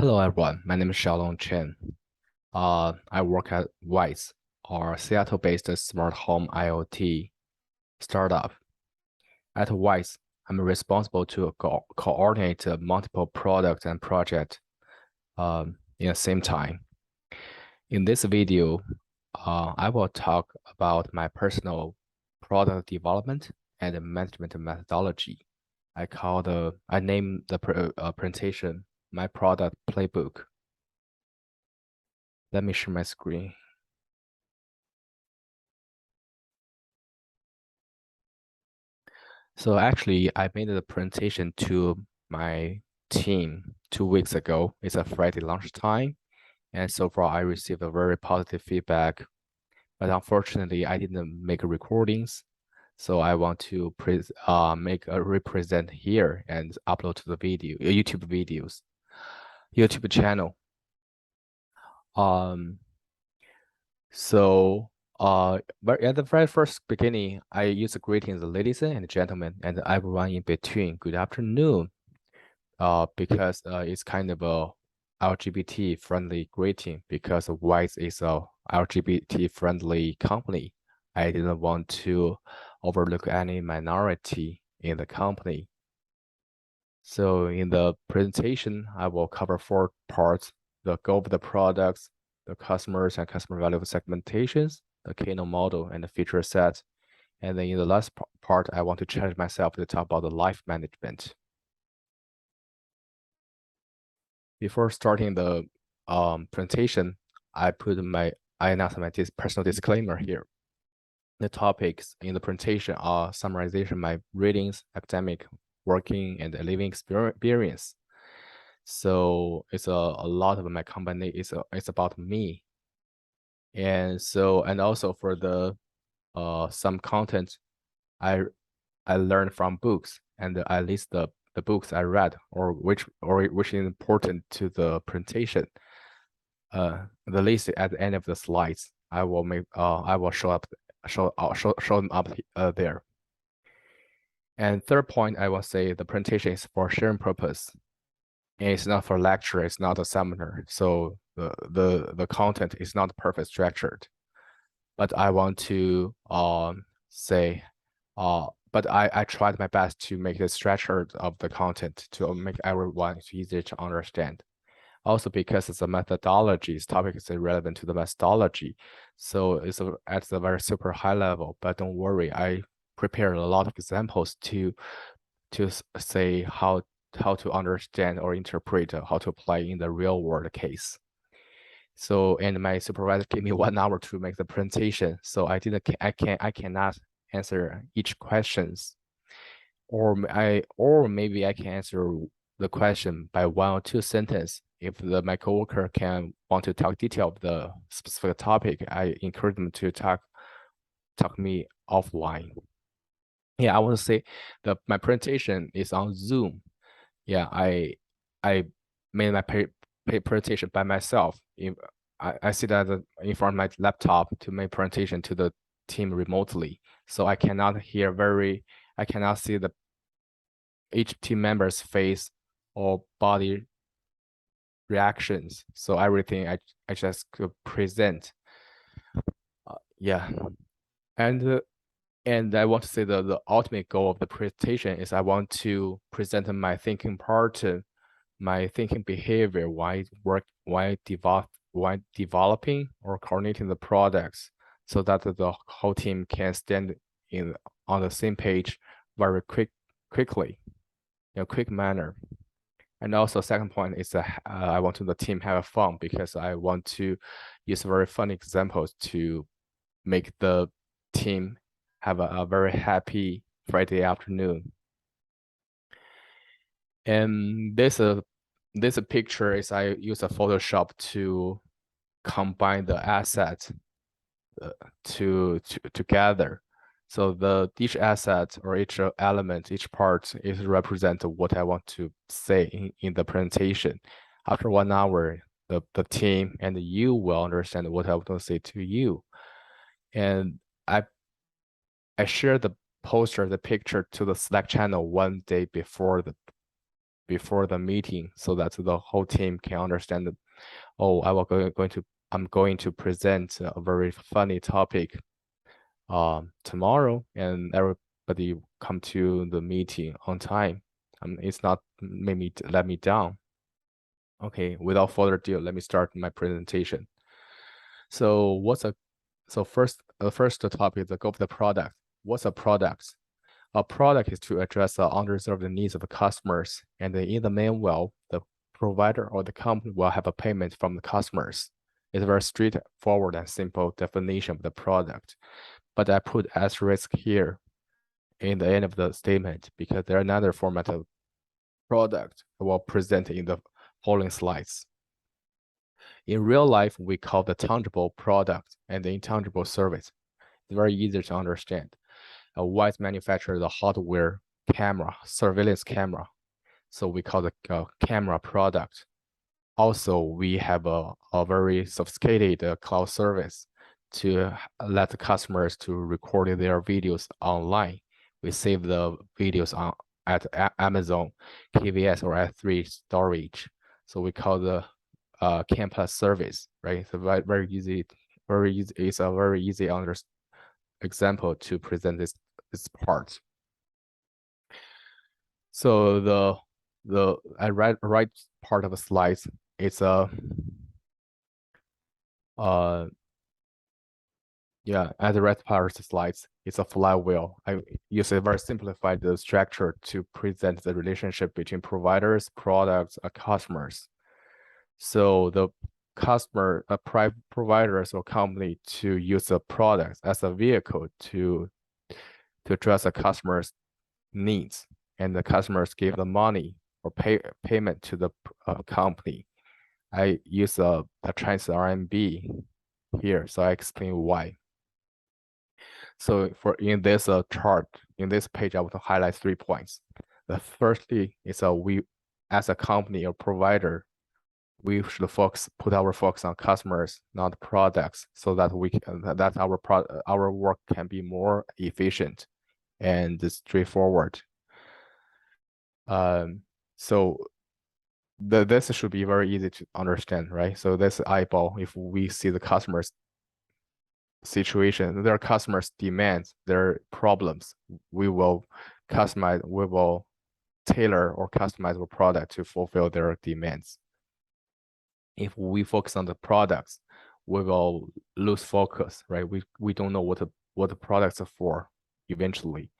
Hello everyone, my name is Xiaolong Chen. I work at Wise, our Seattle-based smart home IoT startup. At Wise, I'm responsible to coordinate multiple products and projects in the same time. In this video, I will talk about my personal product development and management methodology. I name the presentation my product playbook. Let me share my screen. So actually, I made the presentation to my team 2 weeks ago. It's a Friday lunchtime, and so far I received a very positive feedback. But unfortunately, I didn't make recordings, so I want to make a represent here and upload to the YouTube channel. So but at the very first beginning, I use the greetings, ladies and gentlemen, and everyone in between. Good afternoon. Because it's kind of a LGBT friendly greeting because Wise is a LGBT friendly company. I didn't want to overlook any minority in the company. So in the presentation, I will cover 4 parts: the goal of the products, the customers and customer value segmentations, the Kano model, and the feature set. And then in the last part, I want to challenge myself to talk about the life management. Before starting the presentation, I announced my personal disclaimer here. The topics in the presentation are summarization my readings, academic, working, and living experience. So it's a lot of my company. It's about me. And also for the some content I learned from books, and I list the books I read or which is important to the presentation. The list at the end of the slides. I will show them up there. And third point, I will say the presentation is for sharing purpose. And it's not for lecture, it's not a seminar. So the content is not perfect structured. But I want to say but I tried my best to make the structure of the content to make everyone easier to understand. Also because it's a methodology, this topic is relevant to the methodology. So it's at the very super high level, but don't worry, I prepared a lot of examples to say how to understand or interpret how to apply in the real world case. So, and my supervisor gave me 1 hour to make the presentation. So I cannot answer each questions, or maybe I can answer the question by 1 or 2 sentences. If my coworker want to talk detail of the specific topic, I encourage them to talk me offline. Yeah, I want to say my presentation is on Zoom. Yeah, I made my presentation by myself. I sit in front of my laptop to make presentation to the team remotely, so I cannot see each team member's face or body reactions. So everything I just could present. Yeah, and I want to say the ultimate goal of the presentation is I want to present my thinking part, my thinking behavior, why developing or coordinating the products, so that the whole team can stand on the same page very quickly, in a quick manner. And also second point is I want the team have fun, because I want to use very fun examples to make the team have a very happy Friday afternoon. And this picture is I use a Photoshop to combine the assets together. So each asset or each element, each part is represent what I want to say in the presentation. After 1 hour, the team and you will understand what I want to say to you. And I share the poster, the picture to the Slack channel 1 day before before the meeting so that the whole team can understand that, oh, I'm going to present a very funny topic tomorrow, and everybody come to the meeting on time. It's not maybe let me down. Okay, without further ado, let me start my presentation. So first topic is the goal of the product. What's a product? A product is to address the underserved needs of the customers, and in the meanwhile, the provider or the company will have a payment from the customers. It's a very straightforward and simple definition of the product. But I put asterisk here in the end of the statement because there are another format of product I will present in the following slides. In real life, we call the tangible product and the intangible service. It's very easy to understand. White manufacture the hardware camera, surveillance camera. So we call the camera product. Also, we have a very sophisticated cloud service to let the customers to record their videos online. We save the videos at Amazon, KVS, or S3 storage. So we call the campus service, right? So very easy. It's a very easy example to present this part. So the right part of the slides, it's a yeah, at the right part of the slides, it's a flywheel. I use a very simplified structure to present the relationship between providers, products, and customers. So the customer, providers or company to use the product as a vehicle to address the customer's needs, and the customers give the money or payment to the company. I use a Chinese RMB here, so I explain why. So in this chart, in this page, I want to highlight 3 points. The firstly is we as a company or provider, we should put our focus on customers, not products, so that our work can be more efficient and straightforward. So this should be very easy to understand, right? So this eyeball, if we see the customer's situation, their customers' demands, their problems, we will tailor or customize our product to fulfill their demands. If we focus on the products, we will lose focus, right? We don't know what the products are for eventually.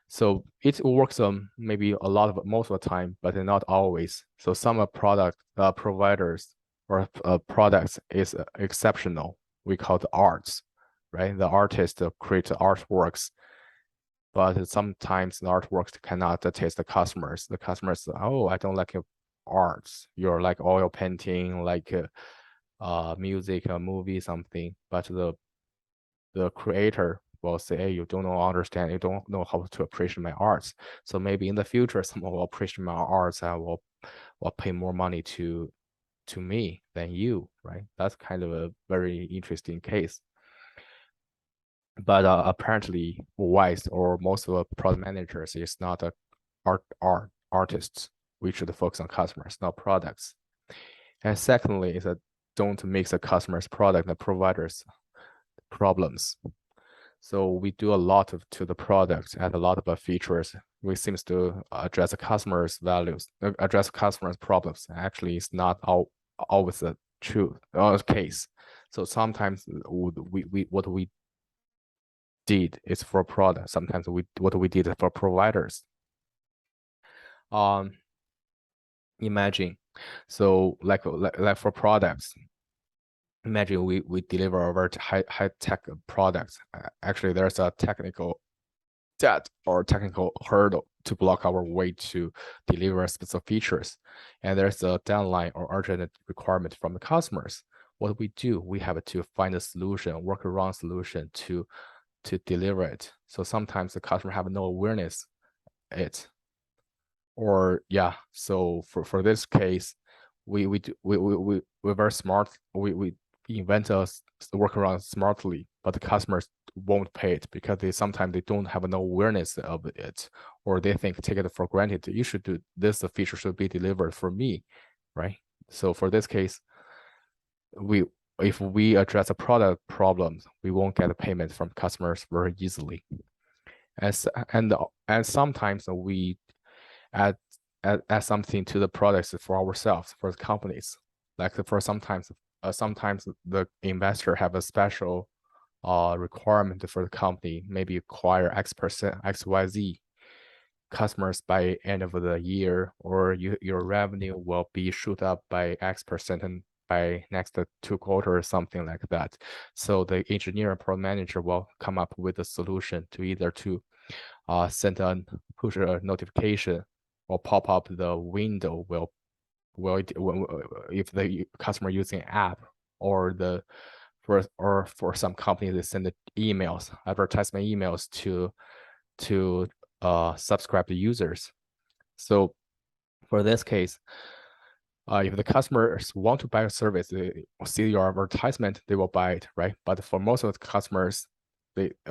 So it works maybe most of the time, but not always. So some providers or products is exceptional. We call it arts, right? The artist create artworks, but sometimes the artworks cannot taste the customers. The customers, oh, I don't like your arts. You're like oil painting, like music, a movie, something. But the creator will say, hey, you don't understand, you don't know how to appreciate my arts. So maybe in the future, someone will appreciate my arts and will pay more money to me than you, right? That's kind of a very interesting case. But apparently, wise or most of the product managers is not artists. We should focus on customers, not products. And secondly, is that don't mix the customer's product and the provider's problems. So we do a lot to the product and a lot of features. We seems to address the customer's values, address customers' problems. Actually, it's not always the case. So sometimes what we did is for product. Sometimes what we did for providers. Imagine, so like for products, imagine we deliver a very high tech products. Actually, there's a technical debt or technical hurdle to block our way to deliver specific features, and there's a deadline or urgent requirement from the customers. What we do, we have to find a solution, work around solution to deliver it. So sometimes the customer have no awareness or yeah. So for this case, we're very smart. We invent a workaround smartly, but the customers won't pay it because sometimes they don't have no awareness of it, or they take it for granted. You should do this, the feature should be delivered for me, right? So for this case, if we address the product problems, we won't get a payment from customers very easily. And sometimes we add something to the products for ourselves, for the companies. Like for sometimes the investor have a special requirement for the company, maybe acquire X%, XYZ customers by end of the year, or your revenue will be shoot up by X% and by next 2 quarters, something like that. So the engineer and product manager will come up with a solution to either to send a push a notification or pop up the window if the customer using app, or for some companies they send emails, advertisement emails to subscribe the users. So for this case, if the customers want to buy a service, they see your advertisement, they will buy it, right? But for most of the customers,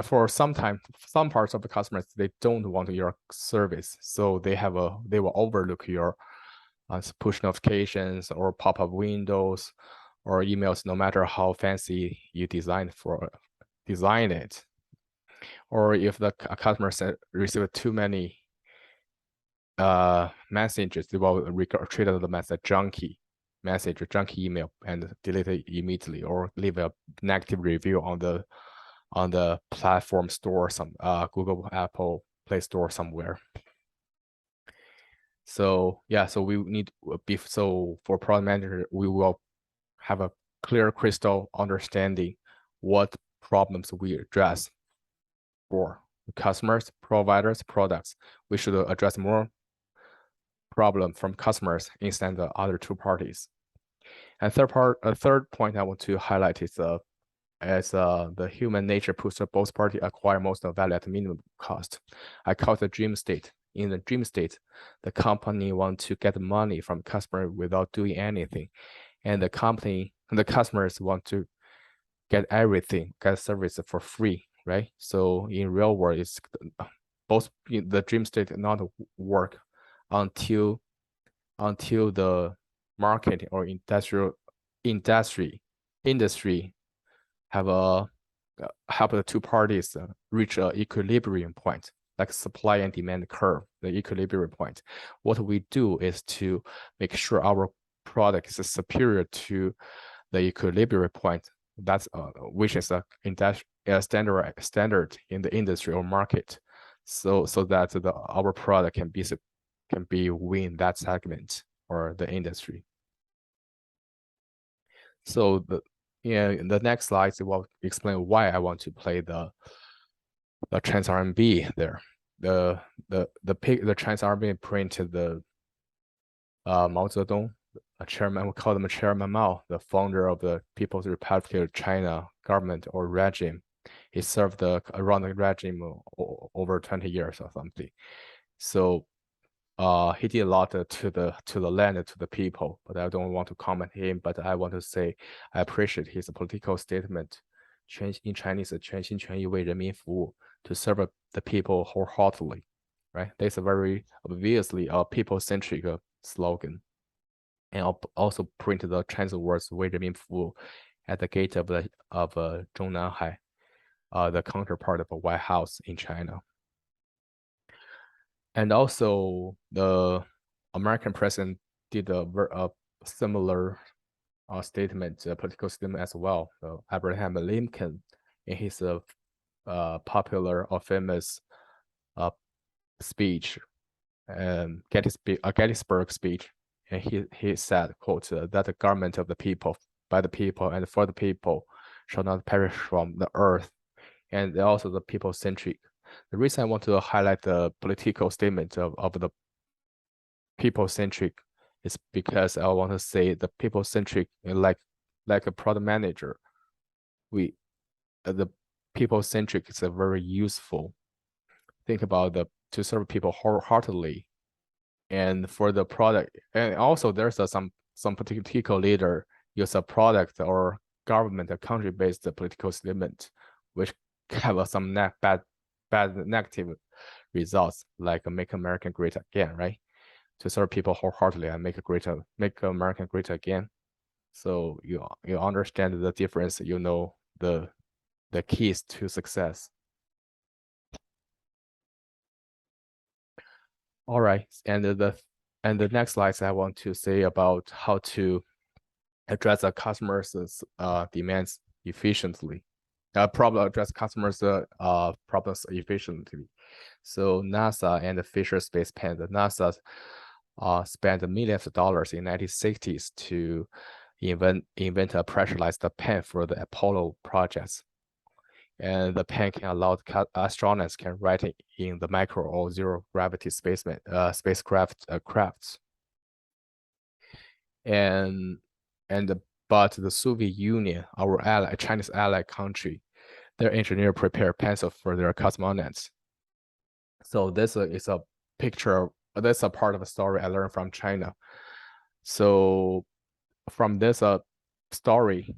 for some parts of the customers, they don't want your service, so they will overlook your push notifications or pop-up windows or emails, no matter how fancy you design it. Or if the customer receive too many messages, they will treat them as a junky message, a junky email, and delete it immediately, or leave a negative review on the platform store, some Google, Apple, Play Store somewhere. So yeah, so we need for product manager, we will have a clear crystal understanding what problems we address for customers, providers, products. We should address more problem from customers instead of the other 2 parties. And third point I want to highlight is the human nature pushes both parties acquire most of the value at minimum cost. I call it the dream state. In the dream state, the company wants to get money from customer without doing anything, and the customers want to get everything, get service for free, right? So in real world, it's both the dream state not work until the market or industry have help the 2 parties reach an equilibrium point, like supply and demand curve, the equilibrium point. What we do is to make sure our product is superior to the equilibrium point. That's which is a standard in the industry or market, so that our product can be win that segment or the industry. So the next slides will explain why I want to play the Trans RMB there. The Trans RMB printed the Mao Zedong, a chairman, we call him Chairman Mao, the founder of the People's Republic of China government or regime. He served around the regime over 20 years or something. So he did a lot to the land, to the people, but I don't want to comment him, but I want to say I appreciate his political statement, in Chinese, 全心全意为人民服务, to serve the people wholeheartedly, right? That's a very obviously a people-centric slogan. And also print the Chinese words 为人民服务 at the gate of Zhongnanhai, the counterpart of a White House in China. And also the American president did a similar statement, political statement as well. Abraham Lincoln, in his popular or famous speech, Gettysburg speech, and he said, quote, that the government of the people, by the people, and for the people shall not perish from the earth. And also the people-centric. The reason I want to highlight the political statement of the people-centric is because I want to say the people-centric, like a product manager, the people-centric is a very useful. Think about to serve people wholeheartedly, and for the product, and also there's some political leader use a product or government or country-based political statement, which have some bad negative results, like Make America Great Again, right? To serve people wholeheartedly and make America great again. So you understand the difference, you know the keys to success. All right, and the next slides I want to say about how to address the customers' demands efficiently. Address customers' problems efficiently. So NASA and the Fisher Space Pen, the NASA spent millions of dollars in 1960s to invent a pressurized pen for the Apollo projects. And the pen can allow the astronauts can write in the micro or zero gravity spacecraft crafts. But the Soviet Union, our ally, Chinese ally country, their engineer prepared pencils for their cosmonauts. So this is a picture. That's a part of a story I learned from China. So from this story,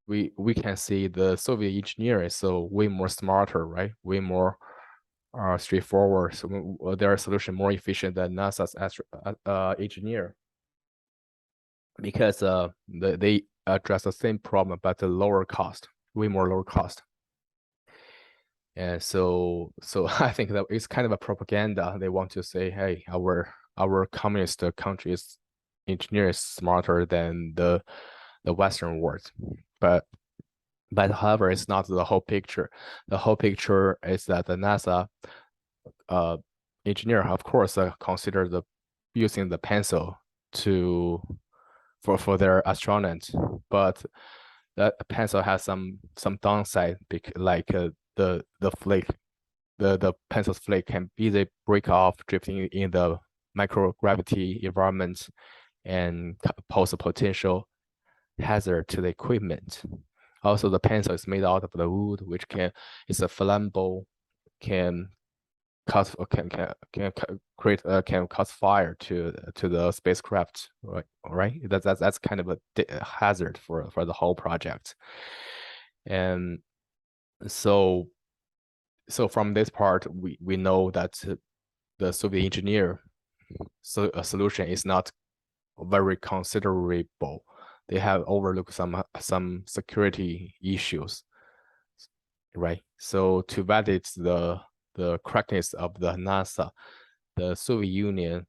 we can see the Soviet engineer is so way more smarter, right? Way more straightforward. So their solution more efficient than NASA's engineer, because they address the same problem but the lower cost, way more lower cost. And so I think that it's kind of a propaganda. They want to say, hey, our communist country's engineer is smarter than the Western world. But however, it's not the whole picture. The whole picture is that the NASA engineer, of course, consider using the pencil for their astronauts, but that pencil has some downside, like the flake, the pencil's flake can easily break off, drifting in the microgravity environment and pose a potential hazard to the equipment. Also, the pencil is made out of the wood, which is a flammable, can cause fire to the spacecraft, right? That's kind of a hazard for the whole project. And so from this part, we know that the Soviet engineer solution is not very considerable. They have overlooked some security issues, right? So to validate the correctness of the NASA, the Soviet Union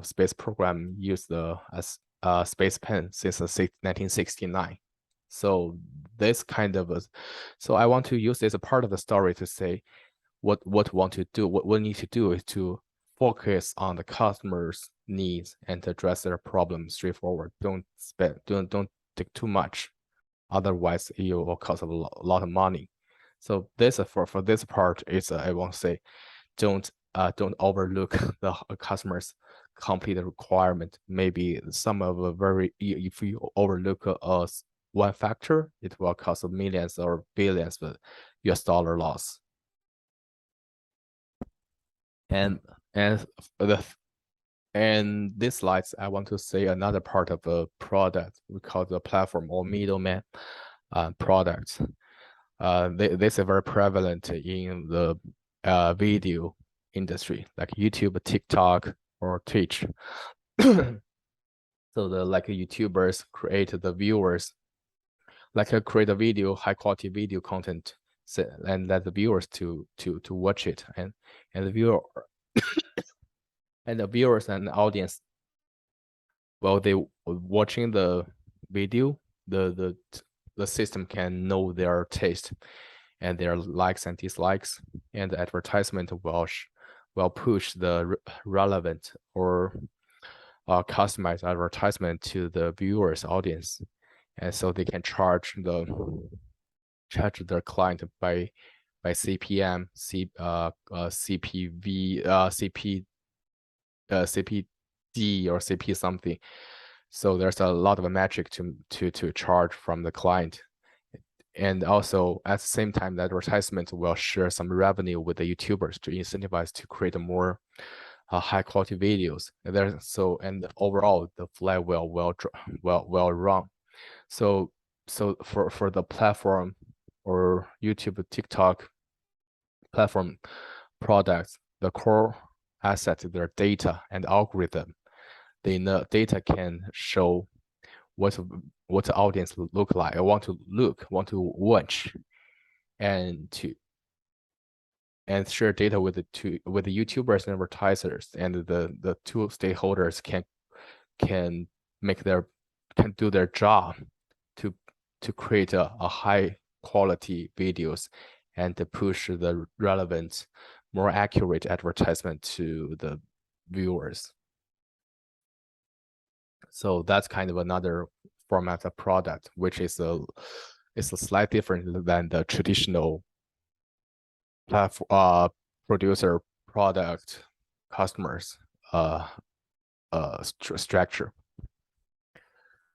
space program used the space pen since 1969. So this kind of so I want to use this as a part of the story to say what we need to do is to focus on the customer's needs and to address their problems straightforward. Don't take too much, otherwise it will cost a lot of money. So this for this part is I want to say, don't overlook the customer's complete requirement. Maybe some of a if you overlook one factor, it will cost millions or billions of US dollar loss. And this slides, I want to say another part of a product we call the platform or middleman products. This is very prevalent in the video industry, like YouTube, TikTok, or Twitch. So like YouTubers create the viewers, create a video, high quality video content, and let the viewers to watch it, and the viewer and the viewers and the audience, while they watching the video, the system can know their taste and their likes and dislikes, and the advertisement will push the relevant or customized advertisement to the viewers audience, and so they can charge their client by CPM, CPV, CPD or CP something. So there's a lot of a metric to charge from the client. And also at the same time, the advertisement will share some revenue with the YouTubers to incentivize to create more high quality videos. And overall the flywheel will run. So so for the platform or YouTube, TikTok platform products, the core asset is their data and algorithm. The data can show what the audience look like, I want to watch, and share data with the YouTubers and advertisers, and the two stakeholders can do their job to create a high quality videos and to push the relevant, more accurate advertisement to the viewers. So that's kind of another format of product, which is a slight different than the traditional platform producer product customers structure.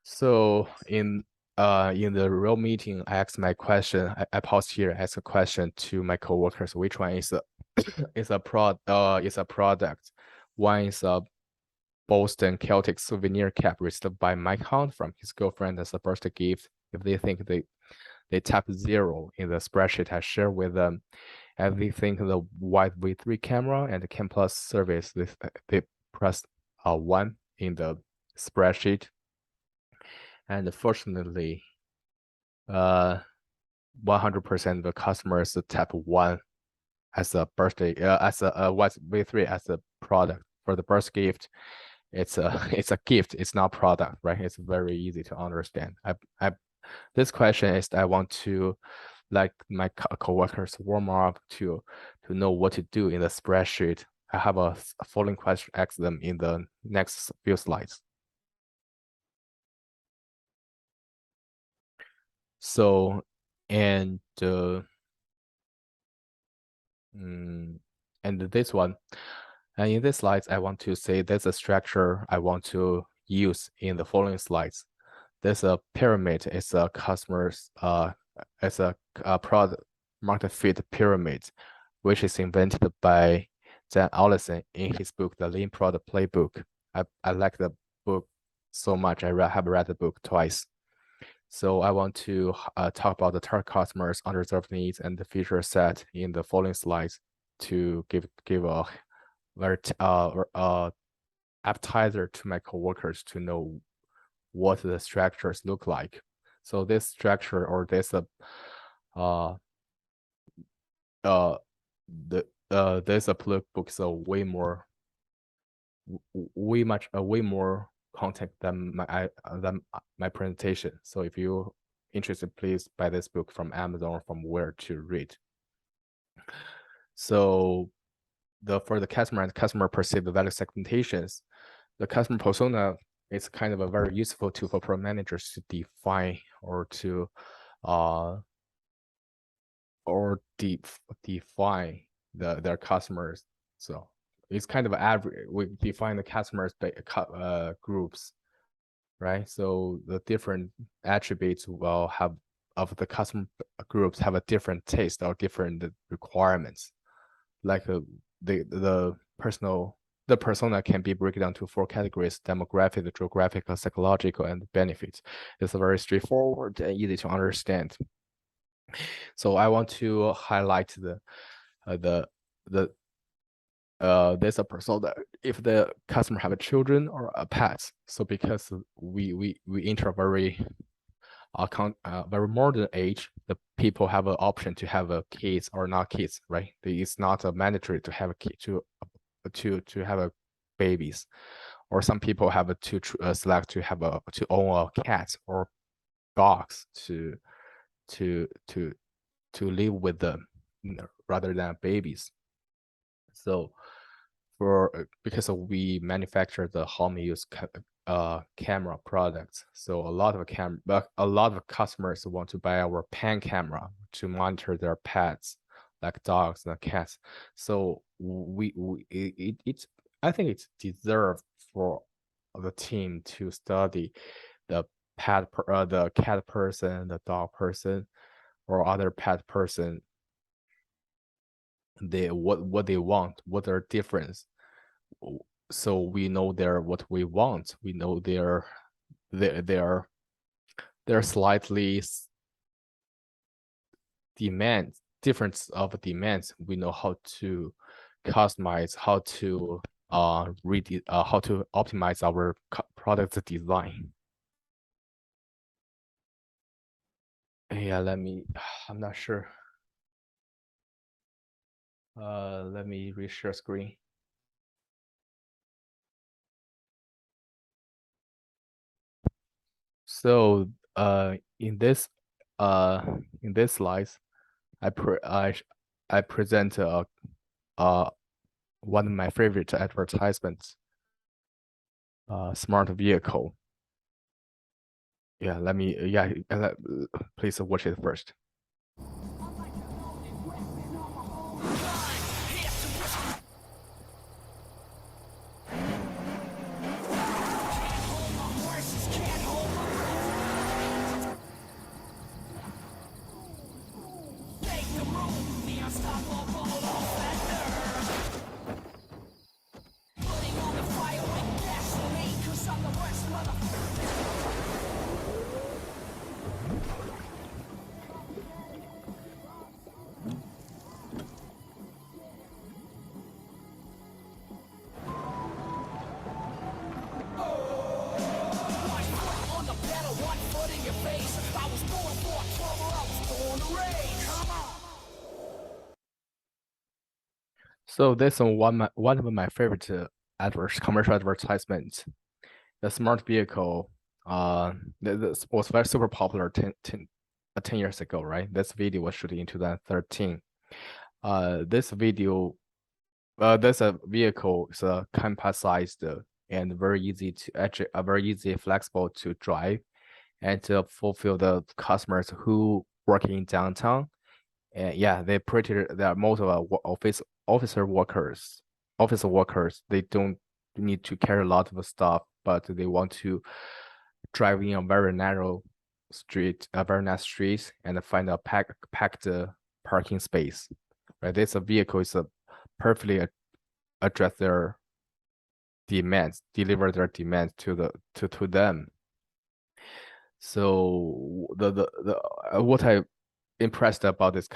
So in the real meeting, I asked my question. I paused here, ask a question to my coworkers. Which one is a is a product? One is a Boston Celtic souvenir cap received by Mike Hunt from his girlfriend as a birthday gift. If they think they tap 0 in the spreadsheet I share with them, and they think the wide V3 camera and the Cam Plus service, they press 1 in the spreadsheet. And fortunately, 100% of the customers tap 1 as a birthday, as a wide V3 as a product for the birthday gift. It's a gift, it's not product, right? It's very easy to understand. This question is I want to like my coworkers warm up to know what to do in the spreadsheet. I have a following question, ask them in the next few slides. So, and this one, and in this slides, I want to say there's a structure I want to use in the following slides. There's a pyramid. It's a customer's it's a product market fit pyramid, which is invented by Dan Allison in his book, The Lean Product Playbook. I like the book so much. I have read the book twice. So I want to talk about the target customers, unreserved needs, and the feature set in the following slides to give a very appetizer to my coworkers to know what the structures look like. So this structure or this this playbook is way more content than my presentation. So if you interested, please buy this book from Amazon or from where to read. So for the customer and customer perceived value segmentations, the customer persona is kind of a very useful tool for product managers to define or to define their customers. So it's kind of average. We define the customers by groups, right? So the different attributes will have of the customer groups have a different taste or different requirements. Like the persona can be broken down to 4 categories: demographic, geographical, psychological, and benefits. It's very straightforward and easy to understand. So I want to highlight there's a persona if the customer have a children or a pet. So because we enter a very modern age, the people have an option to have a kids or not kids, right? It's not a mandatory to have a kid to have a babies, or some people have to select to own a cat or dogs to live with them rather than babies. So because we manufacture the home use camera products, so a lot of customers want to buy our pan camera to monitor their pets like dogs and cats. So I think it's deserved for the team to study the the cat person, the dog person, or other pet person, what they want, what their difference. So we know what we want. We know their there are slightly difference of demands. We know how to customize, how to how to optimize our product design. Yeah, I'm not sure. Let me reshare screen. So in this slides, I present one of my favorite advertisements, smart vehicle. Yeah, please watch it first. So this is one of my favorite commercial advertisements. The smart vehicle, this was very super popular 10 years ago, right? This video was shot in 2013. This vehicle is compact-sized and very easy flexible to drive and to fulfill the customers who work in downtown. And yeah, they are most of office workers. They don't need to carry a lot of stuff, but they want to drive in a very narrow street, and find a packed parking space. Right, this vehicle is perfectly address their demands, deliver their demands to them. So what I impressed about this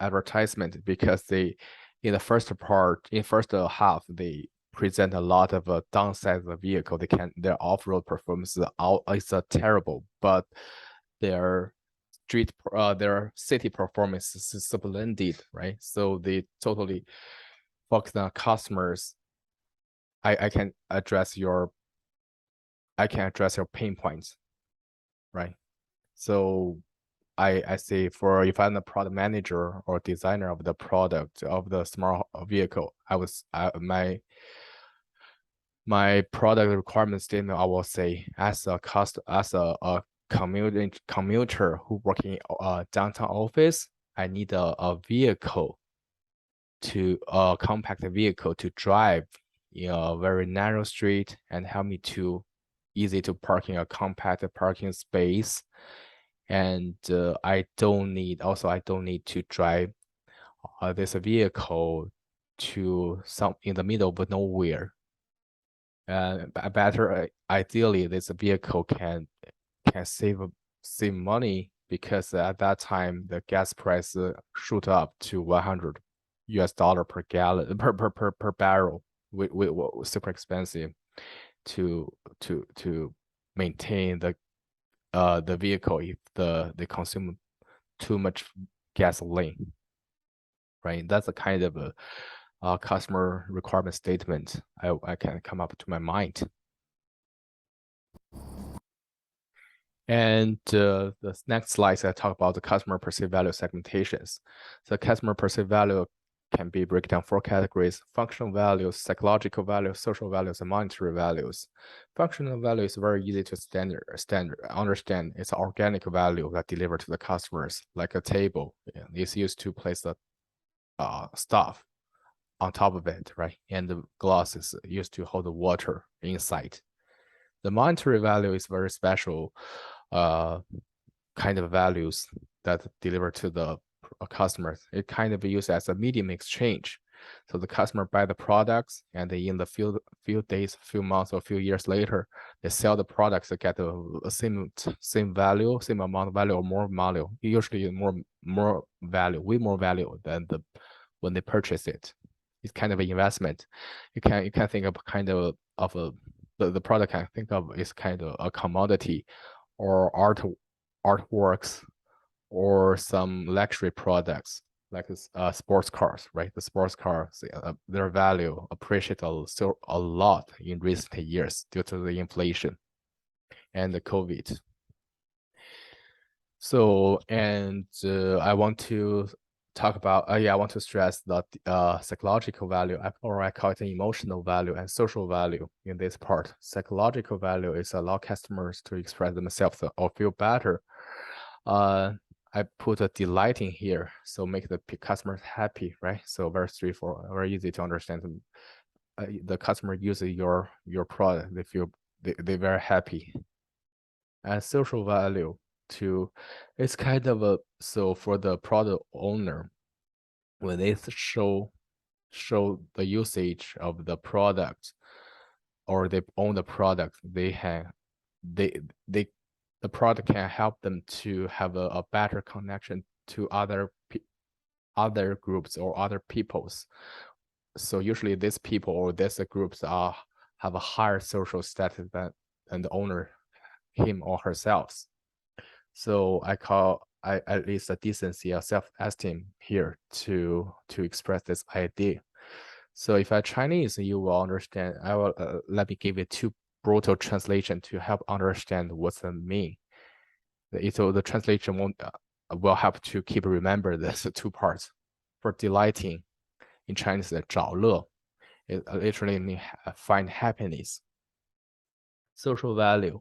advertisement, because in the first half they present a lot of downside of the vehicle. Their off-road performance is terrible, but their their city performance is splendid, right? So they totally focus on customers. I can address your pain points, right? So I say, if I'm the product manager or designer of the product of the smart vehicle, my product requirement statement, I will say, as a commuter who working downtown office, I need a vehicle a compact vehicle to drive in a very narrow street and help me to easy to park in a compact parking space. And I don't need to drive this vehicle to in the middle of nowhere. Ideally, this vehicle can save money, because at that time the gas price shoot up to $100 per gallon per barrel. Super expensive to maintain the vehicle if they consume too much gasoline, right? That's a kind of a customer requirement statement I can come up to my mind. And the next slide, I talk about the customer perceived value segmentations. So customer perceived value can be broken down 4 categories: functional values, psychological values, social values, and monetary values. Functional value is very easy to understand. It's an organic value that delivered to the customers, like a table. Yeah, it's used to place the stuff on top of it, right? And the glass is used to hold the water inside. The monetary value is very special kind of values that deliver to the customers. It kind of used as a medium exchange. So the customer buy the products, and they, in the few days, few months, or few years later, they sell the products to get the same value, same amount of value, or more value. Usually more value, way more value than when they purchase it. It's kind of an investment. You can think of kind of a the product I think of is kind of a commodity, or artworks, or some luxury products like sports cars, right? The sports cars, their value appreciated a lot in recent years due to the inflation and the COVID. So, and I want to talk about, I want to stress that psychological value, or I call it an emotional value and social value in this part. Psychological value is allow customers to express themselves or feel better. I put a delight in here, so make the customers happy, right? So very straightforward, very easy to understand. The customer uses your product, they feel they very happy. And social value too, it's kind of a, so for the product owner, when they show the usage of the product, or they own the product, they the product can help them to have a better connection to other groups or other peoples. So usually these people or these groups have a higher social status than the owner, him or herself. So I call at least a decency, a self-esteem here to express this idea. So if I'm Chinese, you will understand. I will let me give it two brutal translation to help understand what's the mean. So the translation will help to keep remember this two parts. For delighting, in Chinese, 找乐, it literally means find happiness. Social value,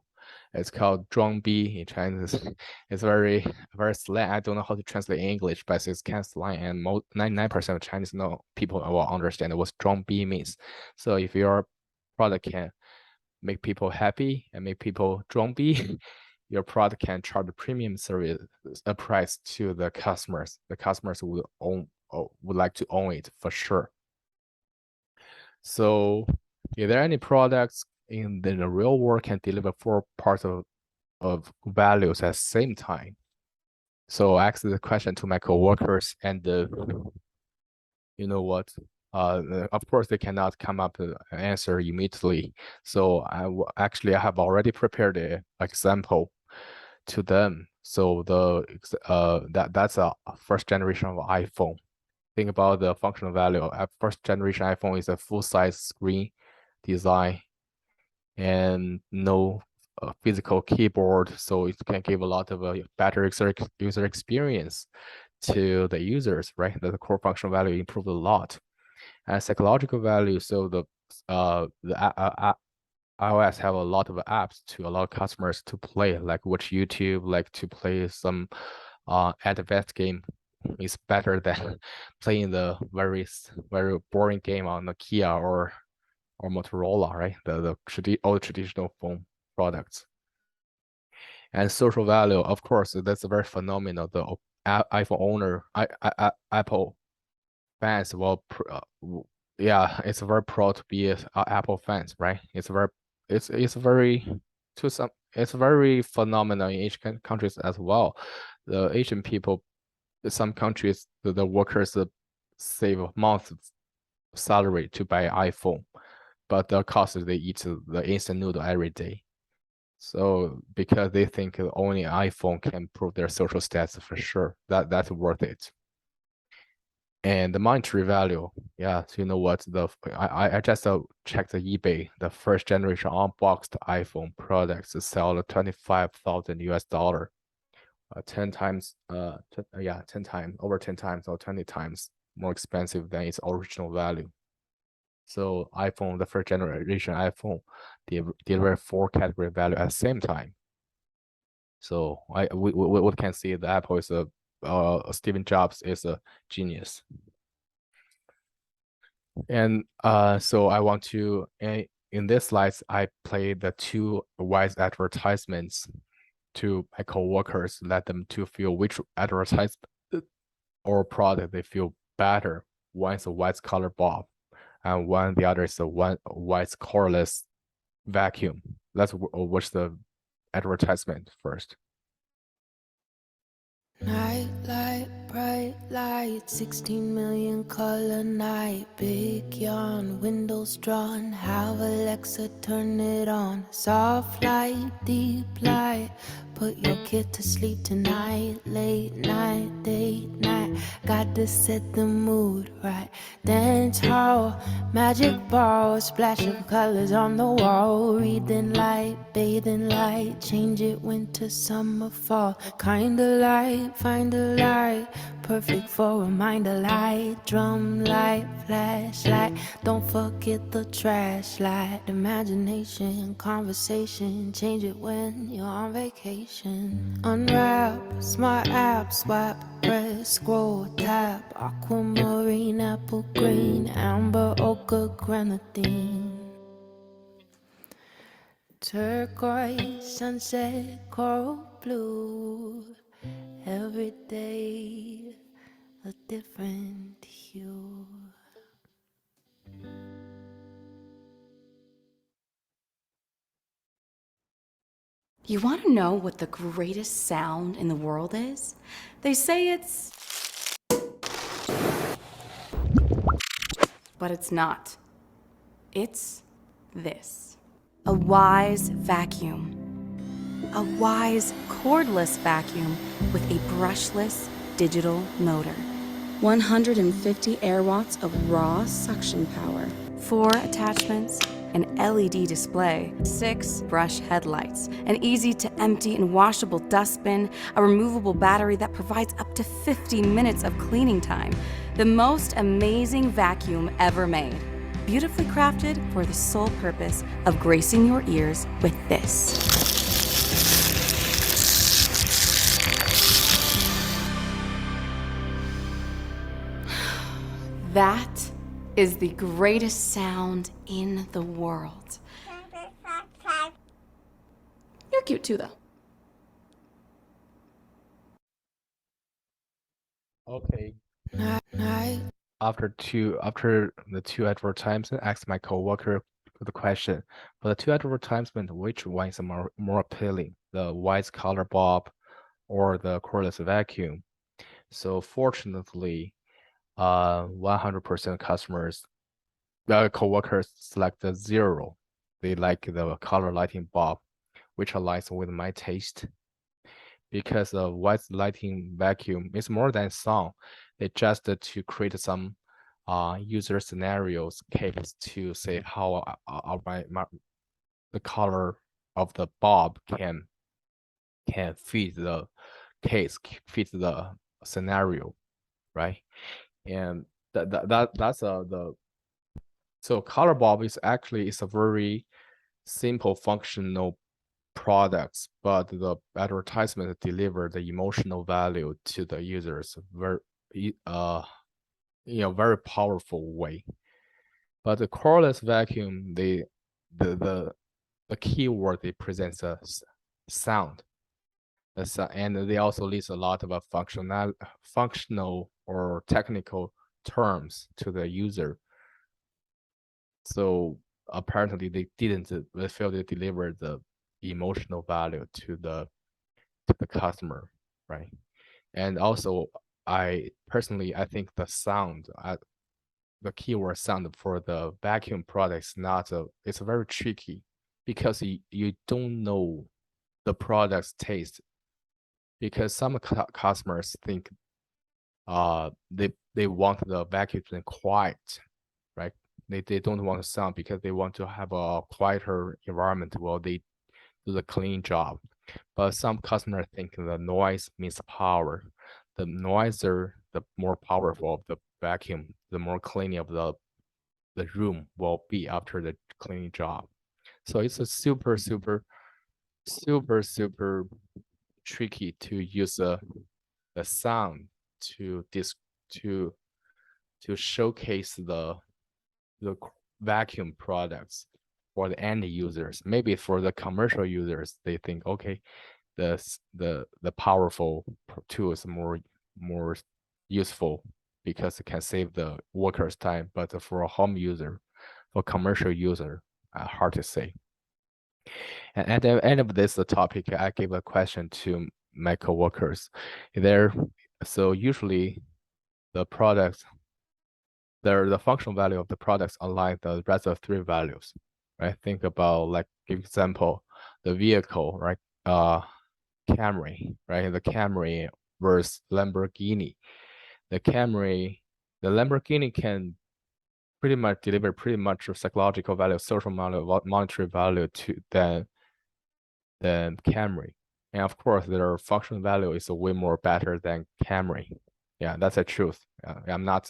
it's called 装逼 in Chinese. It's very slang. I don't know how to translate in English, but it's kind of slang, and 99% of Chinese people will understand what 装逼 means. So if your product can make people happy and make people 装逼, your product can charge a premium service, a price to the customers. The customers would like to own it for sure. So, is there any products in the real world can deliver 4 parts of values at the same time? So I asked the question to my coworkers, and you know what? Of course, they cannot come up with an answer immediately. So actually I have already prepared an example to them. So that's a first generation of iPhone. Think about the functional value. First generation iPhone is a full-size screen design and no physical keyboard, so it can give a lot of a better user experience to the users, right? The core functional value improved a lot. And psychological value, so the iOS have a lot of apps to allow customers to play, like watch YouTube, like to play some advanced game. Is better than playing the very boring game on Nokia or Motorola, right? The all traditional phone products. And social value, of course, that's very phenomenal. The iPhone owner, Apple fans will, yeah, it's very proud to be Apple fans, right? It's very it's very phenomenal in Asian countries as well. The Asian people, some countries, the workers save a month's salary to buy iPhone, but the cost is they eat the instant noodle every day. So because they think only iPhone can prove their social status for sure, that's worth it. And the monetary value, yeah, so you know what, I just checked the eBay, the first generation unboxed iPhone products sell 25,000 US dollar, 10 times, yeah, 10 times, over 10 times or 20 times more expensive than its original value. So iPhone, the first generation iPhone, deliver 4 category value at the same time. So we can see the Apple is Steve Jobs is a genius. And so I want to, in this slides, I play the 2 wise advertisements to my coworkers, let them to feel which advertisement or product they feel better. one is a white color bulb, and the other is a white colorless vacuum. Let's watch the advertisement first. Night light, bright light, 16 million color night. Big yawn, windows drawn. Have Alexa turn it on. Soft light, deep light. Put your kid to sleep tonight. Late night, date night. Got to set the mood right. Dance hall, magic ball. Splash of colors on the wall. Reading light, bathing light. Change it winter, summer, fall. Kinda light, find a light. Perfect for reminder light. Drum light, flashlight. Don't forget the trash light. Imagination, conversation. Change it when you're on vacation. Unwrap, smart app, swipe, press, scroll, tap. Aquamarine, apple green, amber, ochre, grenadine. Turquoise, sunset, coral blue. Every day a different hue. You want to know what the greatest sound in the world is? They say it's... But it's not. It's this. A wise vacuum. A wise cordless vacuum with a brushless digital motor. 150 air watts of raw suction power. 4 attachments, an LED display, 6 brush headlights, an easy to empty and washable dustbin, a removable battery that provides up to 50 minutes of cleaning time. The most amazing vacuum ever made. Beautifully crafted for the sole purpose of gracing your ears with this. That is the greatest sound in the world. You're cute too, though. Okay. Night. After the two advertisements, I asked my coworker the question. For the two advertisements, which one is more appealing, the white color bulb or the cordless vacuum? So fortunately, 100% customers, the coworkers select the zero. They like the color lighting bulb, which aligns with my taste. Because the white lighting vacuum is more than sound. It just to create some user scenarios case to say how the color of the bulb can fit the case, fit the scenario, right? And that's the so color bulb is actually a very simple functional products, but the advertisement deliver the emotional value to the users very very powerful way. But the cordless vacuum, the keyword they presents a sound. And they also list a lot of functional or technical terms to the user. So apparently they failed to deliver the emotional value to the customer, right? And also I think the sound, the keyword sound for the vacuum products it's very tricky because you don't know the product's taste, because some customers think they want the vacuum to be quiet, right? They don't want sound because they want to have a quieter environment while they do the cleaning job. But some customers think the noise means power. The noisier, the more powerful of the vacuum, the more cleaning of the room will be after the cleaning job. So it's a super tricky to use the sound to to showcase the vacuum products for the end users. Maybe for the commercial users, they think, okay, the powerful tool is more useful because it can save the workers time, but for a home user, for commercial user, hard to say. And at the end of this topic, I gave a question to my coworkers. So usually the products, the functional value of the products unlike the rest of three values, right? Think about, like, example, the vehicle, right? Camry, right? The Camry versus Lamborghini. The Lamborghini can pretty much deliver pretty much psychological value, social value, monetary value than Camry. And of course, their functional value is way more better than Camry. Yeah, that's the truth. I'm not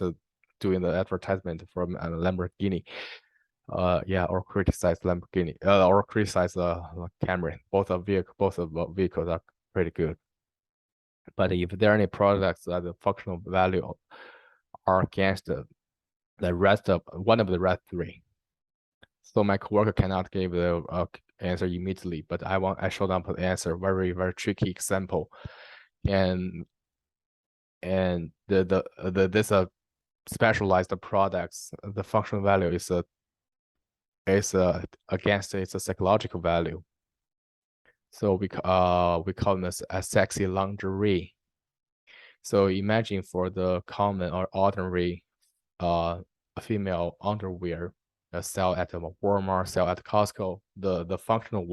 doing the advertisement from Lamborghini. Yeah, or criticize Lamborghini, or criticize Camry. Both of vehicles are pretty good. But if there are any products that the functional value are against the rest of one of the rest three, so my coworker cannot give the answer immediately, but I showed up an answer, very tricky example, and this specialized products, the functional value is against its psychological value. So we call this a sexy lingerie. So imagine for the common or ordinary female underwear sell at Walmart, sell at Costco, the functional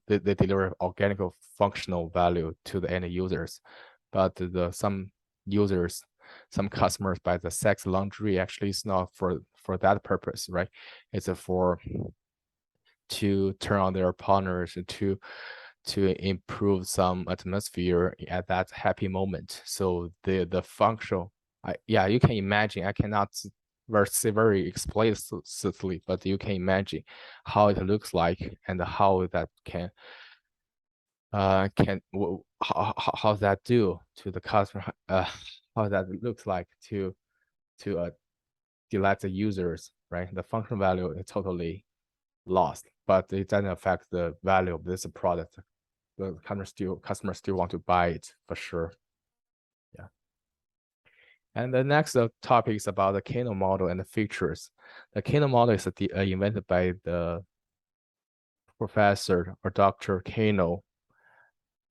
they deliver organic functional value to the end users, but some users, some customers buy the sex lingerie actually is not for that purpose, right? It's to turn on their partners, to improve some atmosphere at that happy moment. So the functional, yeah, you can imagine. I cannot say very explicitly, but you can imagine how it looks like and how that can how that do to the customer, how that looks like to delight the users, right? The functional value is totally lost, but it doesn't affect the value of this product. The customer still want to buy it for sure. Yeah. And the next topic is about the Kano model and the features. The Kano model is invented by the professor or Dr. Kano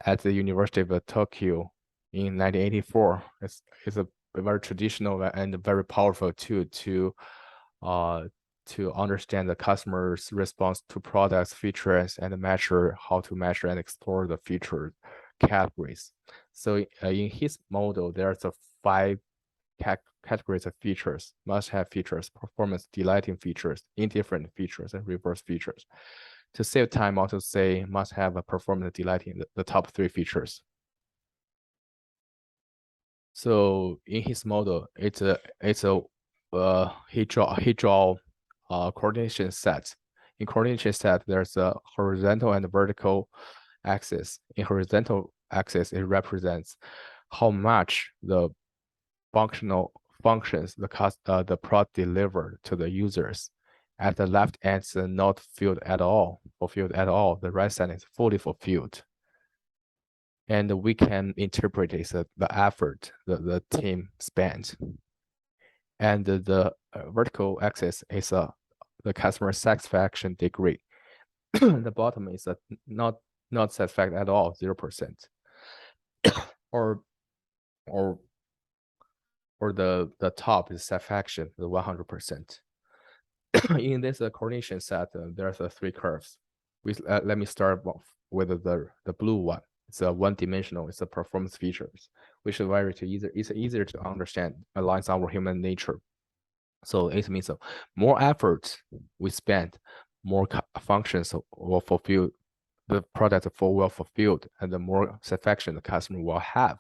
at the University of Tokyo in 1984. It's a very traditional and very powerful tool to understand the customer's response to products, features, and how to measure and explore the feature categories. So in his model, there's 5 categories of features: must-have features, performance delighting features, indifferent features, and reverse features. To save time, I'll also say must-have a performance delighting, the top 3 features. So in his model, he draw coordination set. In coordination set, there's a horizontal and vertical axis. In horizontal axis, it represents how much the functions the product delivered to the users. At the left end, it's not fulfilled at all. The right side is fully fulfilled. And we can interpret it as the effort the team spent. And the vertical axis is the customer satisfaction degree. The bottom is not satisfied at all, 0%. or the top is satisfaction, the 100%. In this coordination set, there's 3 curves. Let me start with the blue one. It's a one-dimensional. It's a performance features, which is very easy. It's easier to understand. Aligns our human nature. So it means more effort we spend, more functions will fulfill the product will fulfilled, and the more satisfaction the customer will have.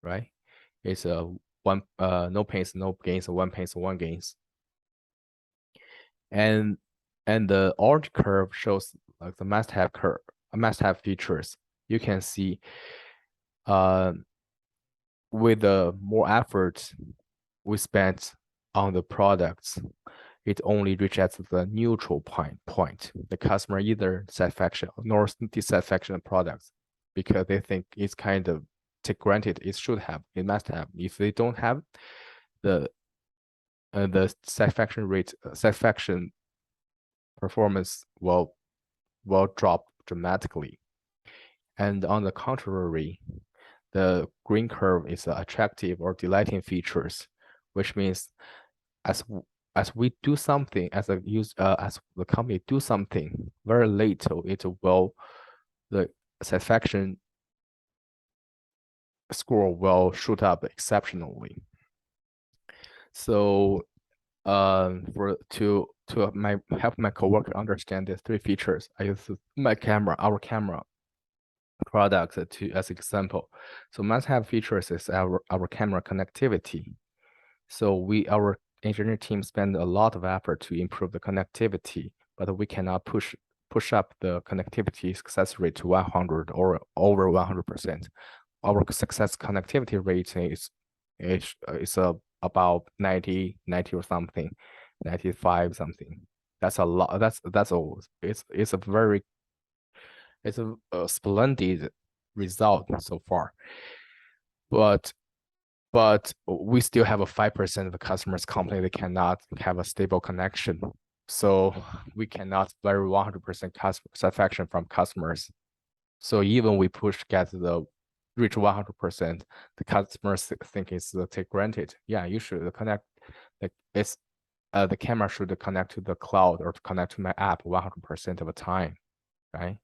Right? It's one no pains, no gains, one pains, one gains. And the orange curve shows like the must-have features. You can see with the more effort we spent on the products, it only reaches the neutral point. The customer either satisfaction nor dissatisfaction of products, because they think it's kind of take granted, it should have, it must have. If they don't have, the satisfaction performance will drop dramatically. And on the contrary, the green curve is attractive or delighting features, which means as we do something, as the company do something, very little, the satisfaction score will shoot up exceptionally. So to help my coworker understand the three features, I use our camera products as example. So must-have features is our camera connectivity. So our engineering team spend a lot of effort to improve the connectivity, but we cannot push up the connectivity success rate to 100 or over 100%. Our success connectivity rate is about 90 or something, 95 something. That's a lot. That's all. It's a splendid result so far. But we still have a 5% of the customers complain they cannot have a stable connection. So we cannot vary 100% customer satisfaction from customers. So even we reach 100%, the customers think it's take granted. Yeah, you should connect. The camera should connect to the cloud or to connect to my app 100% of the time, right?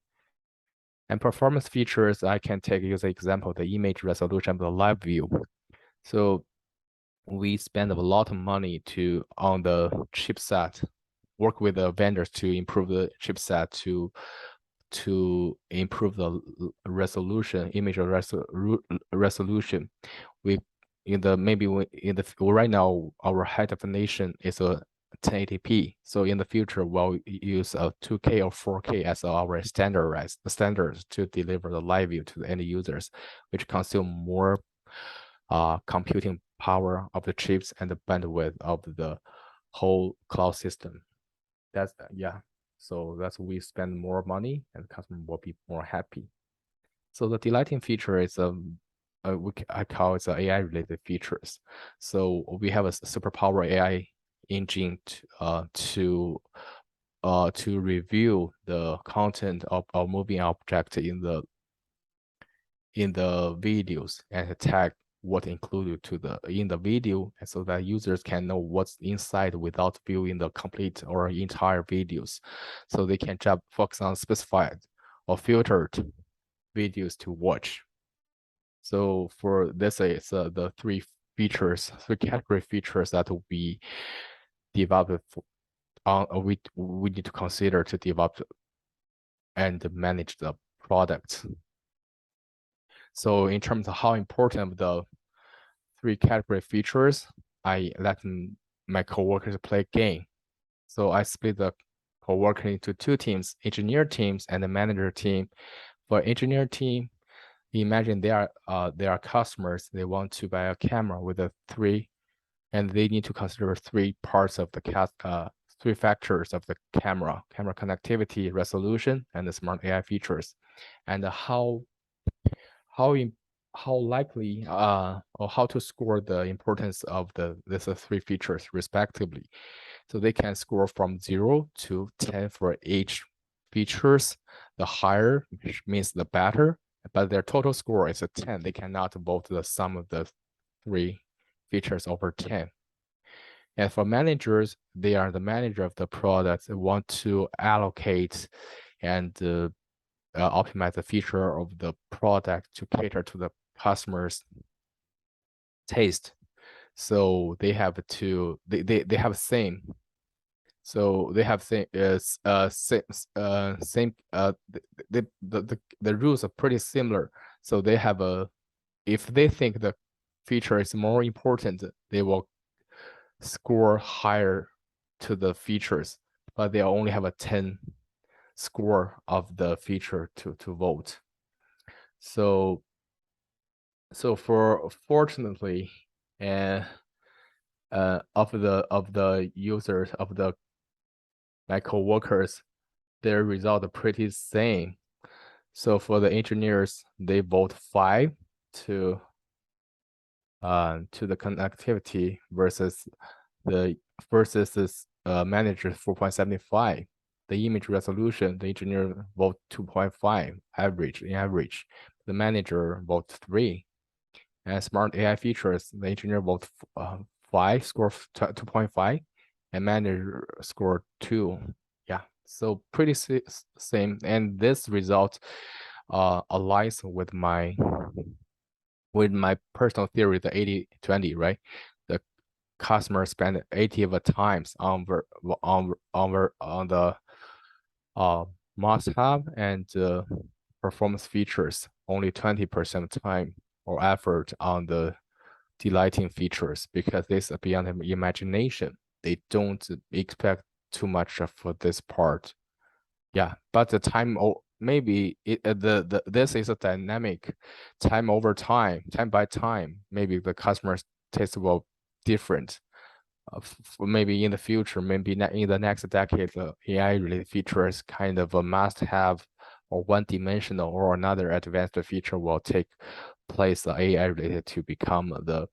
And performance features, I can use an example, the image resolution of the live view. So we spend a lot of money on the chipset, work with the vendors to improve the chipset to improve the resolution, image resolution. Right now our high definition is a 1080p. So in the future, we'll use a 2K or 4K as our standards to deliver the live view to the end users, which consume more computing power of the chips and the bandwidth of the whole cloud system. So that's we spend more money and the customer will be more happy. So the delighting feature is I call it AI related features. So we have a superpower AI engine to review the content of our moving object in the videos and tag what included in the video, and so that users can know what's inside without viewing the complete or entire videos. So they can just focus on specified or filtered videos to watch. So for this, it's the three category features that we develop we need to consider to develop and manage the product. So in terms of how important of the three category features, I let my coworkers play a game. So I split the coworker into two teams, engineer teams and the manager team. For engineer team, imagine they are customers. They want to buy a camera with and they need to consider three parts of the three factors of the camera connectivity, resolution, and the smart AI features, and how likely or how to score the importance of these three features respectively. So they can score from 0 to 10 for each features. The higher, which means the better, but their total score is a 10. They cannot vote the sum of the three features over 10. And for managers, they are the manager of the product. They want to allocate and optimize the feature of the product to cater to the customer's taste. So they have they have same. So they have same the rules are pretty similar. So they have if they think the feature is more important, they will score higher to the features, but they only have a 10 score of the feature to vote. So fortunately, of the users of my coworkers, their result are pretty same. So for the engineers, they vote 5 to to the connectivity versus this manager 4.75. The image resolution, the engineer vote 2.5 average. The manager vote 3. And smart AI features, the engineer vote 5, score 2.5, and manager score 2. Yeah, so pretty same. And this result aligns with my personal theory, the 80-20, right? The customer spend 80 of the times on the must-have and performance features, only 20% of time or effort on the delighting features, because this is beyond imagination. They don't expect too much for this part. Yeah, but the time maybe this is a dynamic time over time by time. Maybe the customer's taste will different. Maybe in the future, maybe in the next decade, the AI related features kind of a must have or one dimensional or another advanced feature will take place. The AI related to become the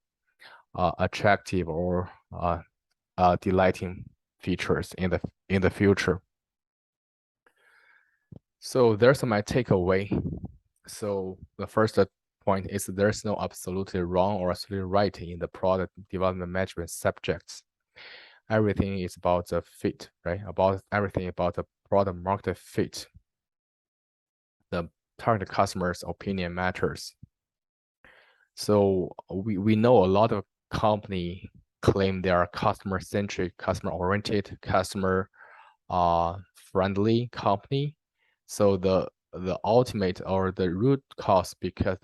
attractive or delighting features in the future. So there's my takeaway. So the first point is there's no absolutely wrong or absolutely right in the product development management subjects. Everything is about the fit, right? Everything about the product market fit. The target customer's opinion matters. So we know a lot of company claim they are customer-centric, customer-oriented, customer friendly company. So the ultimate or the root cause because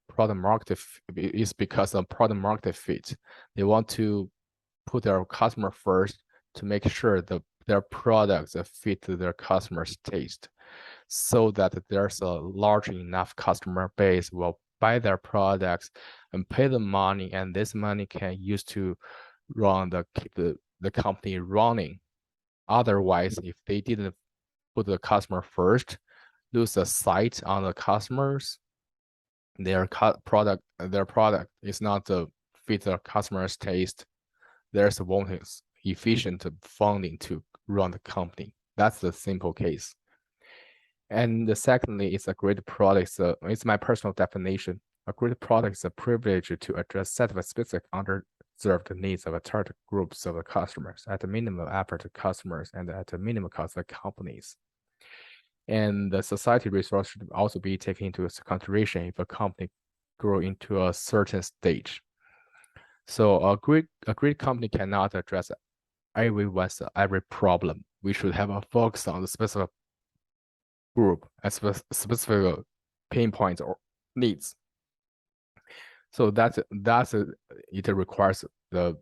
product market is because of product market fit. They want to put their customer first to make sure that their products fit to their customers' taste, so that there's a large enough customer base will buy their products and pay the money, and this money can use to run keep the company running. Otherwise, if they didn't put the customer first, lose the sight on the customers, their product is not fit the customer's taste, there's won't efficient funding to run the company. That's the simple case. And secondly, it's a great product. It's my personal definition. A great product is a privilege to address set of specific underserved needs of a target groups of customers at a minimum effort to customers and at a minimum cost of companies. And the society resource should also be taken into consideration if a company grow into a certain stage. So a great company cannot address every problem. We should have a focus on the specific group as specific pain points or needs. So it requires the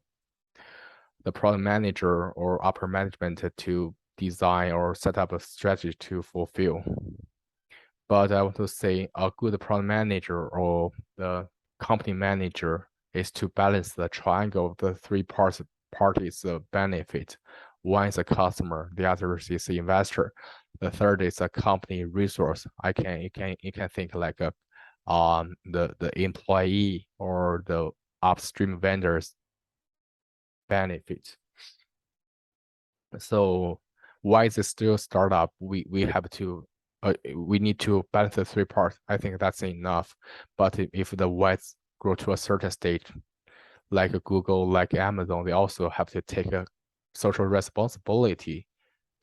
product manager or upper management to design or set up a strategy to fulfill. But I want to say a good product manager or the company manager is to balance the triangle of the three parties benefit. One is a customer, the other is the investor, the third is a company resource. You can think like the employee or the upstream vendors benefit. So why is it still startup? We need to balance the three parts. I think that's enough. But if the whites grow to a certain stage, like Google, like Amazon, they also have to take a social responsibility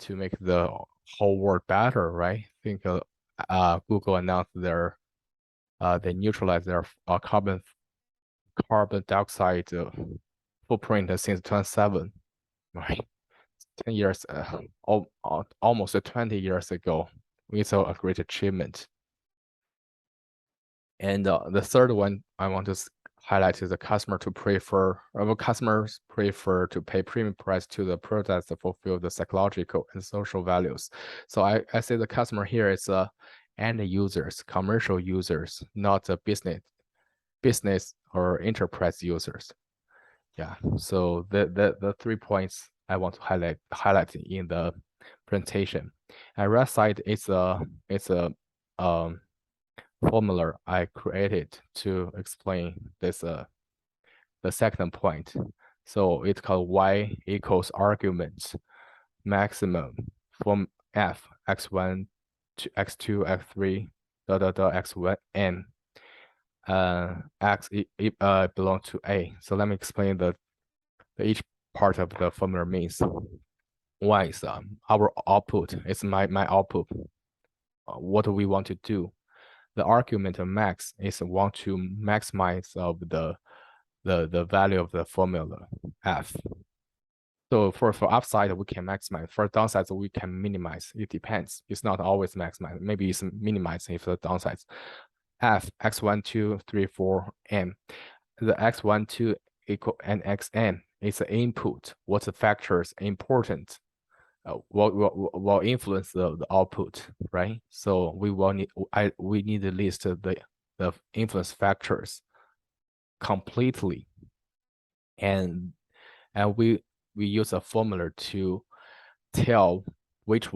to make the whole world better, right? I think Google announced they neutralize their carbon dioxide footprint since 2007, right? 10 years, almost 20 years ago. It's a great achievement. And the third one I want to highlight is the customers prefer to pay premium price to the products that fulfill the psychological and social values. So I say the customer here is end users, commercial users, not a business or enterprise users. Yeah. So the 3 points I want to highlight in the presentation. And right side it's a formula I created to explain this the second point. So it's called y equals argument maximum from f x1 to x2 x3 x1 n x belong to a. So let me explain the each part of the formula means. Y is our output. It's my output. What do we want to do? The argument of max is want to maximize of the value of the formula f. So for upside we can maximize. For downside we can minimize. It depends. It's not always maximize. Maybe it's minimized if the downsides. F x1 2 3 4 n. The x1 2 equal and xn is the input. What's the factors important? Will influence the output, right? So we need to list the influence factors completely, and we use a formula to tell which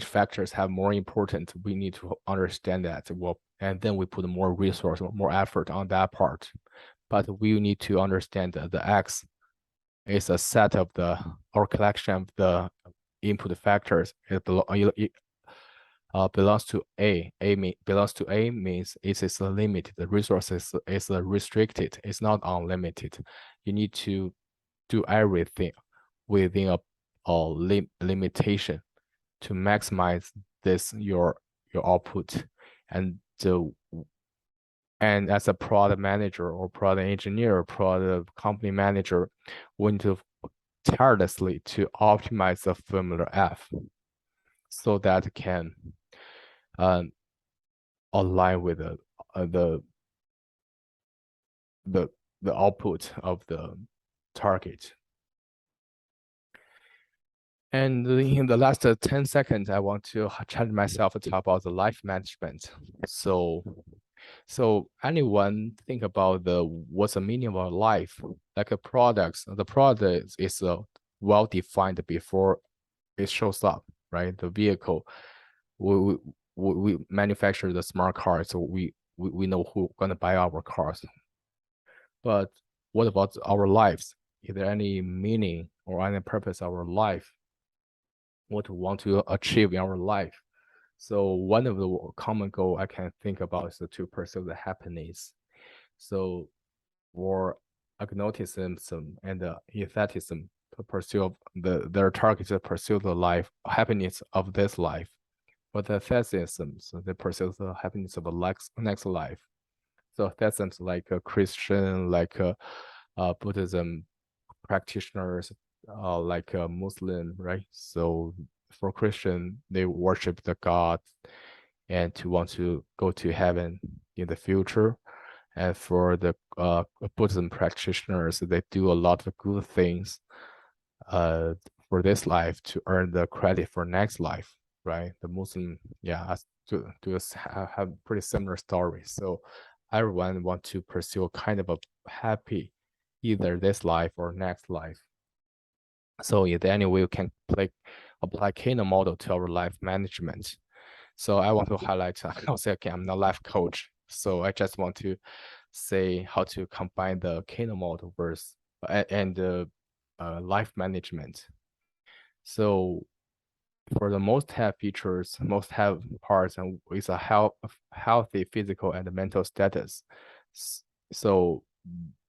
factors have more important. We need to understand that. Well, and then we put more resource, more effort on that part. But we need to understand that the X is a set of or collection of the input factors. It belongs to A. Belongs to A means it is limited. The resources is restricted. It's not unlimited. You need to do everything within a limitation to maximize this your output. And as a product manager or product engineer or product company manager, we need to tirelessly to optimize the formula F so that it can align with the output of the target. And in the last 10 seconds, I want to challenge myself to talk about the life management. So anyone think about what's the meaning of our life? Like a product, the product is well defined before it shows up, right? The vehicle, we manufacture the smart car, so we know who's gonna buy our cars. But what about our lives? Is there any meaning or any purpose of our life? What we want to achieve in our life? So one of the common goal I can think about is to pursue the happiness. So for agnosticism and atheism, to pursue their target to pursue the happiness of this life. But the atheism, so they pursue the happiness of the next life. So atheism like a Christian, like Buddhism practitioners, like a Muslim, right? So for Christian, they worship the God and to want to go to heaven in the future. And for the Buddhism practitioners, they do a lot of good things for this life to earn the credit for next life, right? The Muslim, yeah, have pretty similar stories. So everyone want to pursue kind of a happy, either this life or next life. So in any way, we can apply Kano model to our life management. So I want to highlight, I'll say again, I'm not a life coach. So I just want to say how to combine the Kano model versus and life management. So for the must-have features, must-have parts, and is a healthy physical and mental status. So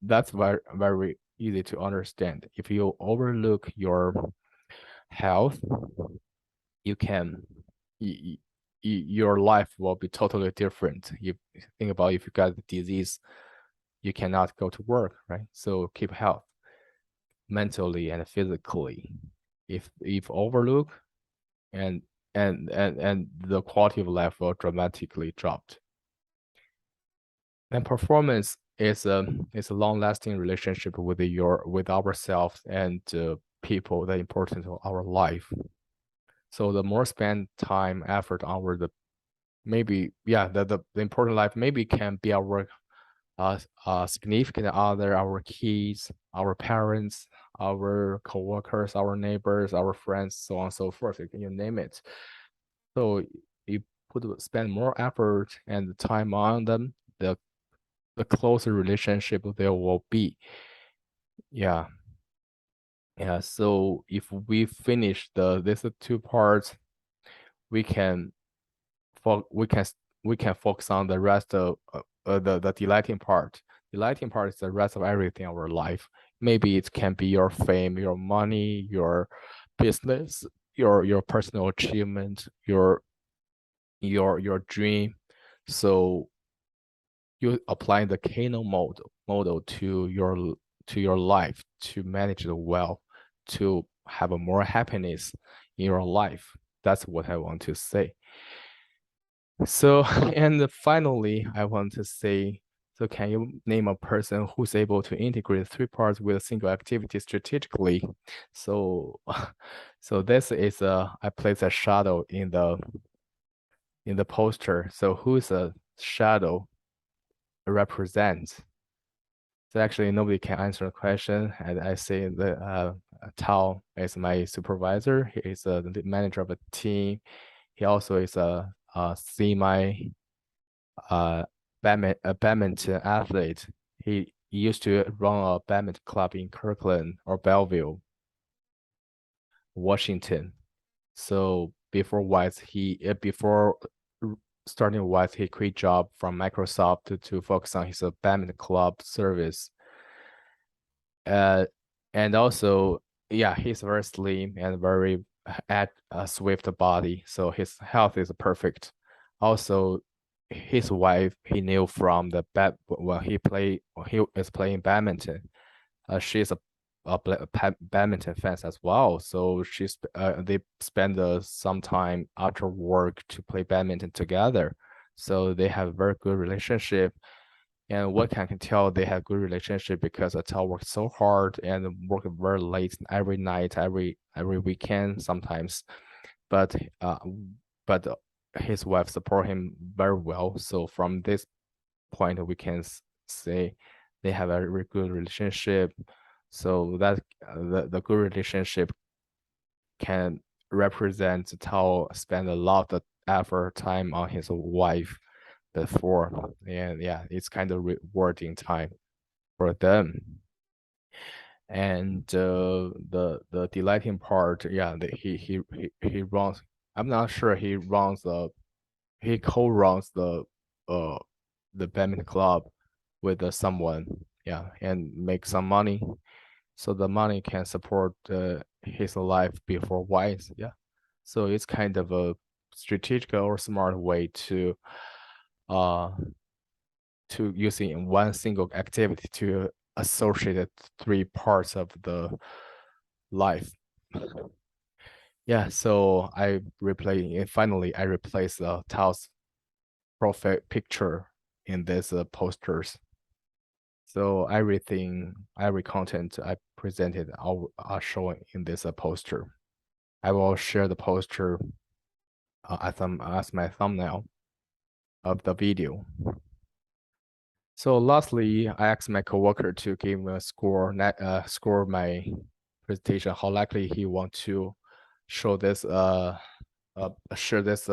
that's very easy to understand. If you overlook your health, your life will be totally different. You think about if you got the disease, you cannot go to work, right? So keep health mentally and physically. If overlook, and the quality of life will dramatically dropped. And performance is a long-lasting relationship with ourselves and people that important to our life. So the more spend time, effort on the important life maybe can be our significant other, our kids, our parents, our coworkers, our neighbors, our friends, so on and so forth. You name it. So you spend more effort and time on them, the closer relationship there will be. Yeah. Yeah. So if we finish these two parts, we can fo we can we can focus on the rest of the delighting part. Delighting part is the rest of everything in our life. Maybe it can be your fame, your money, your business, your personal achievement, your dream. So you apply the Kano model to your life to manage it well, to have a more happiness in your life. That's what I want to say. So, and finally, I want to say, so can you name a person who's able to integrate three parts with a single activity strategically? So, so this is I place a shadow in the poster. So who's a shadow represents? So actually, nobody can answer the question, and I say that Tao is my supervisor. He is the manager of a team. He also is a semi badminton athlete. He used to run a badminton club in Kirkland or Belleville, Washington. So before starting Wise, he quit job from Microsoft to focus on his badminton club service. And also, yeah, he's very slim and very at a swift body, so his health is perfect. Also, his wife he knew from the he is playing badminton. She's a badminton fan as well, so they spend some time after work to play badminton together. So they have a very good relationship. And what can tell they have good relationship because Atal works so hard and work very late every night, every weekend sometimes. But but his wife support him very well. So from this point, we can say they have a very good relationship. So that the good relationship can represent Tao spend a lot of effort time on his wife before, and yeah, it's kind of rewarding time for them. And the delighting part, yeah, he runs. I'm not sure he co-runs the badminton club with someone, yeah, and make some money, so the money can support his life before Wise, yeah. So it's kind of a strategic or smart way uh to using one single activity to associate three parts of the life. Yeah, so finally I replaced the Tao's profile picture in this posters. So every content I presented, I'll show in this poster. I will share the poster as my thumbnail of the video. So lastly, I asked my coworker to give me a score my presentation, how likely he want to show this share this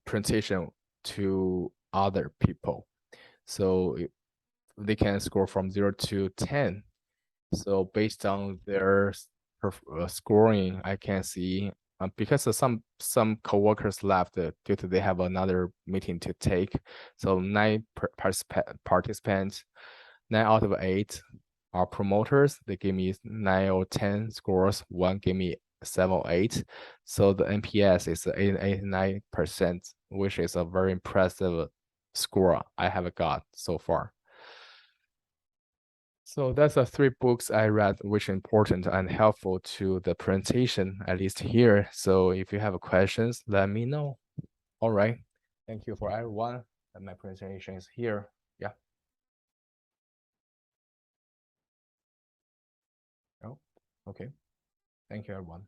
presentation to other people. So they can score from 0 to 10. So based on their scoring, I can see because some coworkers left due to they have another meeting to take. So nine participants, 9 out of 8 are promoters. They give me 9 or 10 scores. One gave me 7 or 8. So the NPS is 89%, which is a very impressive score I have got so far. So that's the 3 books I read, which are important and helpful to the presentation, at least here. So if you have questions, let me know. All right. Thank you for everyone. And my presentation is here. Yeah. Oh, okay. Thank you, everyone.